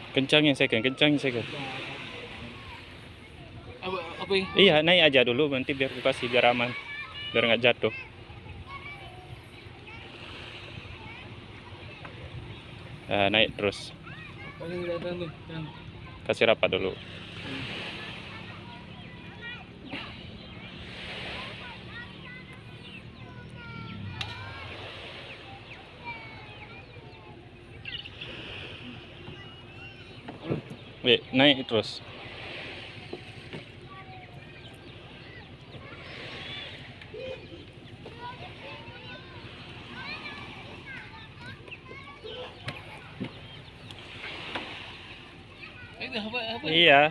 Kencangin second, kencangin second. Apa ini? Iya, naik aja dulu nanti biar aku kasih biar aman. Biar nggak jatuh. Nah, naik terus. Paling kelihatan tuh. Kasih rapat dulu. Naik terus. Apa? Iya.